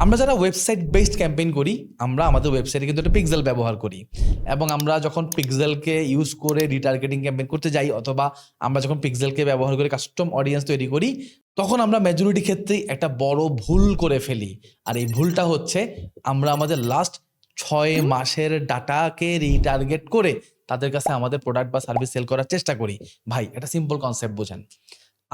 আমরা যারা website based campaign করি, আমরা আমাদের ওয়েবসাইটে কিন্তু একটা পিক্সেল ব্যবহার করি এবং আমরা যখন পিক্সেলকে ইউজ করে রিটার্গেটিং ক্যাম্পেইন করতে যাই অথবা আমরা যখন পিক্সেলকে ব্যবহার করে কাস্টম অডিয়েন্স তৈরি করি, তখন আমরা মেজরিটি ক্ষেত্রেই একটা বড় ভুল করে ফেলি। আর এই ভুলটা হচ্ছে আমরা আমাদের লাস্ট 6 মাসের ডাটাকে রিটার্গেট করে তাদের কাছে আমাদের প্রোডাক্ট বা সার্ভিস সেল করার চেষ্টা করি। ভাই, একটা সিম্পল কনসেপ্ট বোঝেন।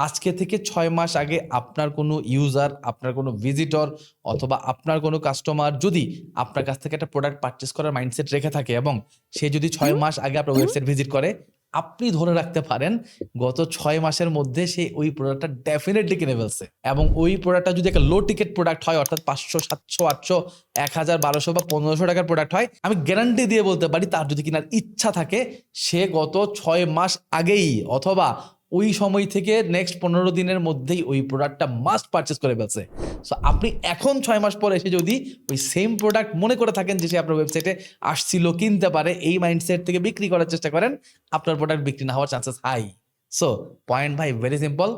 আজকে থেকে 6 মাস আগে আপনার কোনো ইউজার, আপনার কোনো ভিজিটর অথবা আপনার কোনো কাস্টমার যদি আপনার কাছ থেকে একটা প্রোডাক্ট পারচেস করার মাইন্ডসেট রেখে থাকে এবং সে যদি 6 মাস আগে আপনার ওয়েবসাইট ভিজিট করে, আপনি ধরে রাখতে পারেন গত 6 মাসের মধ্যে সে ওই প্রোডাক্টটা ডেফিনেটলি কিনে ফেলছে। এবং ওই প্রোডাক্টটা যদি একটা লো টিকেট প্রোডাক্ট হয়, অর্থাৎ 500, 700, 800, 1000, 1200 বা 1500 টাকার প্রোডাক্ট হয়, আমি গ্যারান্টি দিয়ে বলতে পারি তার যদি কেনার ইচ্ছা থাকে, সে গত 6 মাস আগেই অথবা ওই সময় থেকে নেক্সট 15 দিনের মধ্যেই ওই প্রোডাক্টটা মাস্ট পারচেস করে ফেলছে। সো আপনি এখন 6 মাস পরে এসে যদি ওই সেম প্রোডাক্ট মনে করে থাকেন যে সে আপনার ওয়েবসাইটে আসছিল, কিনতে পারে, এই মাইন্ডসেট থেকে বিক্রি করার চেষ্টা করেন, আপনার প্রোডাক্ট বিক্রি না হওয়ার চান্সেস হাই। সো পয়েন্ট ভাই ভেরি সিম্পল।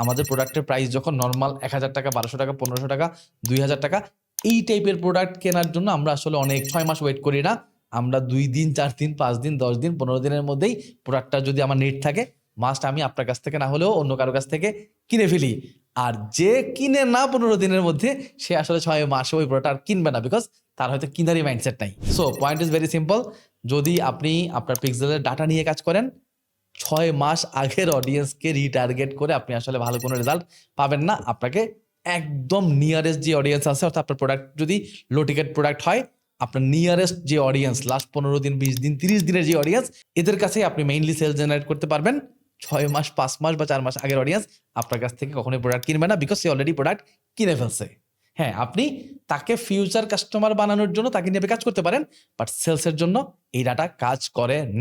আমাদের প্রোডাক্টের প্রাইস যখন নর্মাল 1000 টাকা, 1200 টাকা, 1500 টাকা, 2000 টাকা, এই টাইপের প্রোডাক্ট কেনার জন্য আমরা আসলে অনেক 6 মাস ওয়েট করি না। আমরা 2 দিন, 4 দিন, 5 দিন, 10 দিন, 15 দিনের মধ্যেই প্রোডাক্টটা যদি আমার নেট থাকে, মাস্ট আমি আপনার কাছ থেকে না হলেও অন্য কারো কাছ থেকে কিনে ফেলি। আর যে কিনে না 15 দিনের মধ্যে, সে আসলে 6 মাসে ওই প্রোডাক্ট আর কিনবে না, বিকজ তার হয়তো কিনারই মাইন্ডসেট নাই। So point is very simple. যদি আপনি আপনার পিক্সেলের ডাটা নিয়ে কাজ করেন, 6 মাস আগের অডিয়েন্সকে রিটার্গেট করে আপনি আসলে ভালো কোনো রেজাল্ট পাবেন না। আপনাকে একদম নিয়ারেস্ট যে অডিয়েন্স আছে, অর্থাৎ আপনার প্রোডাক্ট যদি লো টিকেট প্রোডাক্ট হয়, আপনার নিয়ারেস্ট যে অডিয়েন্স, লাস্ট 15 দিন, 20 দিন, 30 দিনের যে অডিয়েন্স, এদের কাছেই আপনি মেইনলি সেল জেনারেট করতে পারবেন। 6 মাস, 5 মাস বা 4 মাস আগের অডিয়েন্স আপনার কাছ থেকে কখনোই প্রোডাক্ট কিনবে না, বিকজ সে অলরেডি প্রোডাক্ট কিনে ফেলছে। হ্যাঁ, আপনি তাকে ফিউচার কাস্টমার বানানোর জন্য তাকে নিয়ে কাজ করতে পারেন, বাট সেলসের জন্য এই ডাটা কাজ করে না।